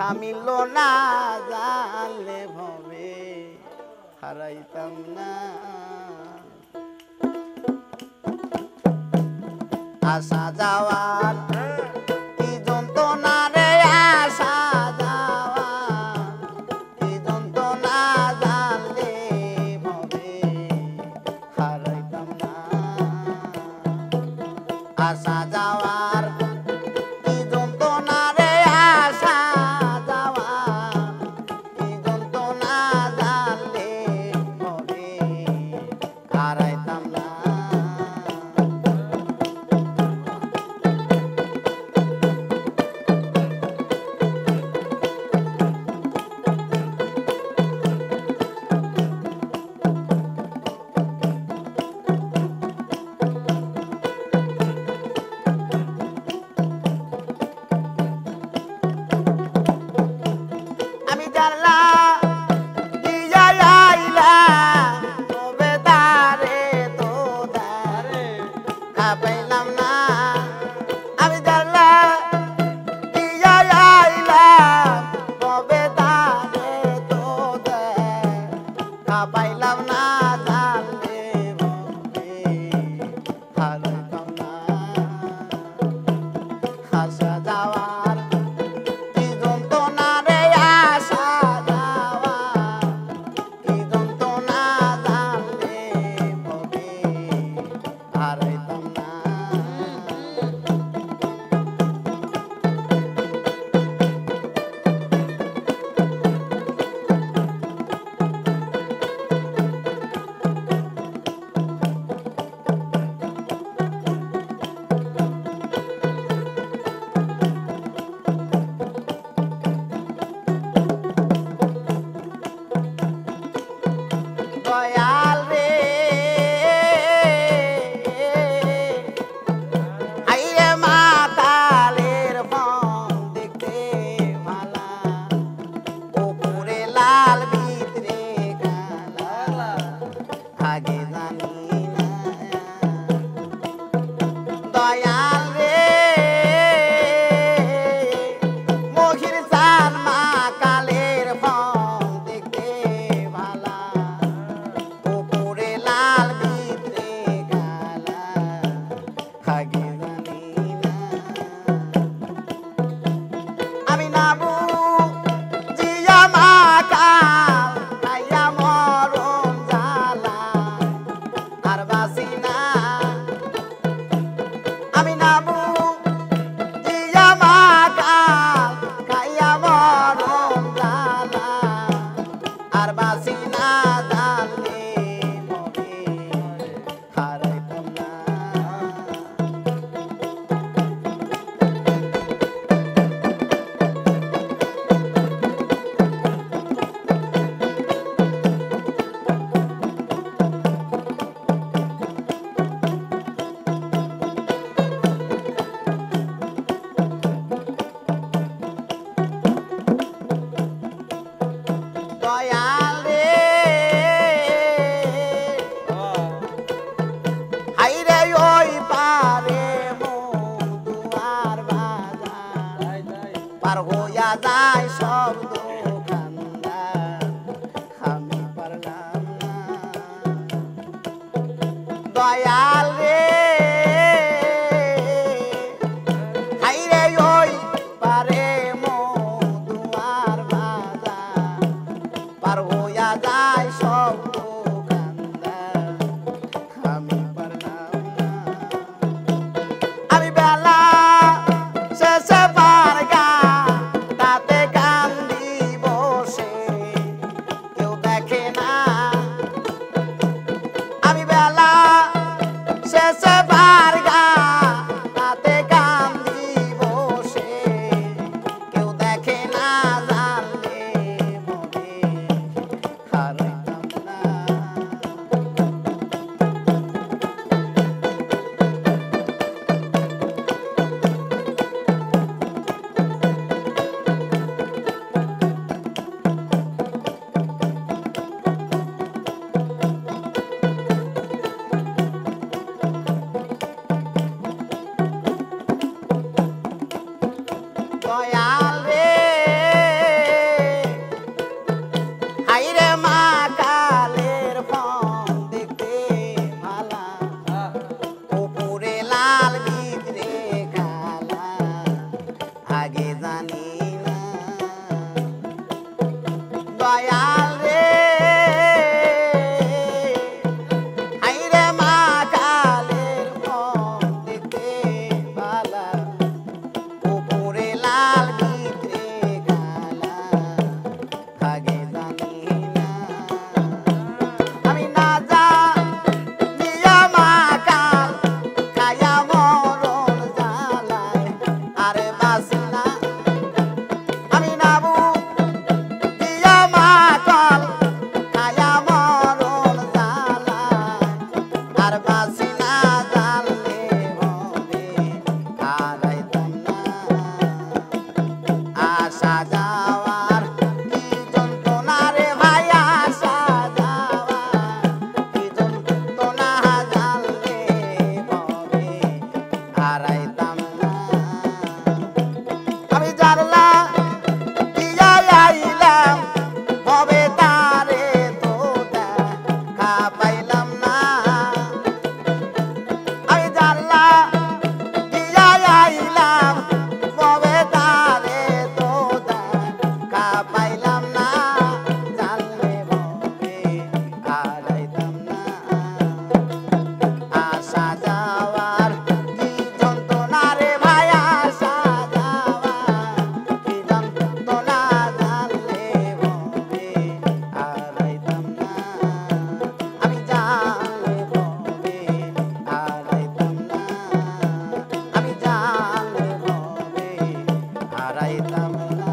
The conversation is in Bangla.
থামিল না জানলে ভবে হারাইতাম না আসা যাওয়ার কি যন্ত্রণা রে আসা যাওয়ার কি যন্ত্রণা জানলে ভবে হারাইতাম না আসা যাওয়ার কি যন্ত্রণা রে আসা যাওয়ার কি যন্ত্রণা জানলে ভবে হারাইতাম না পাইলাম না আমি জানলা দিয়া আইলাম কবে তারে তো দেখা পাইলাম না জানলে ভবে হারাইতাম না আসা যাওয়ার কি যন্ত্রণা রে আসা যাওয়ার কি যন্ত্রণা জানলে ভবে হারাইতাম না দয়াল রে আইরে মাতালের ফোন দেখতে ভালা উপরে লাল ভিতরে কালা আগে জানি না দয়াল রে মহির চান মা কালের ফোন দেখতে ভালা উপরে লাল ভিতরে কালা আগে জানি না আমি নাবু জিয়া মা কাল খাইয়া মরণ জ্বালা আর বাসি না আমি নাবু জিয়া মা কাল খাইয়া মরণ জ্বালা আর বাসি না জানলে ভবে হারাইতাম না দয়াল রে হাইরে ওই পারে দুয়ার বাজার পার হইয়া যায় সব দোকানদার আমি পারলাম না দয়াল রে হাইরে ওই পারে দুয়ার বাজার পার হইয়া যায় সব দোকানদার আমি পারলাম না আমি বেলা শেষে পার গা তাতে কান্দিব যাওয়ার কি যন্ত্রণা রে ভাই আসা যাওয়ার কি যন্ত্রণা জানলে ভবে হারাইতাম না আমি জানলা দিয়া আইলাম ভবে তারে তো দেখা পাইলাম না আমি জানলা দিয়া আইলাম ভবে তারে তো দেখা পাইলাম না জানলে ভবে হারাইতাম না আসা যাওয়ার কি যন্ত্রণা রে ভাই আসা যাওয়ার কি যন্ত্রণা জানলে ভবে হারাইতাম না আমি জানলে ভবে হারাইতাম না আমি জানলে ভবে হারাইতাম না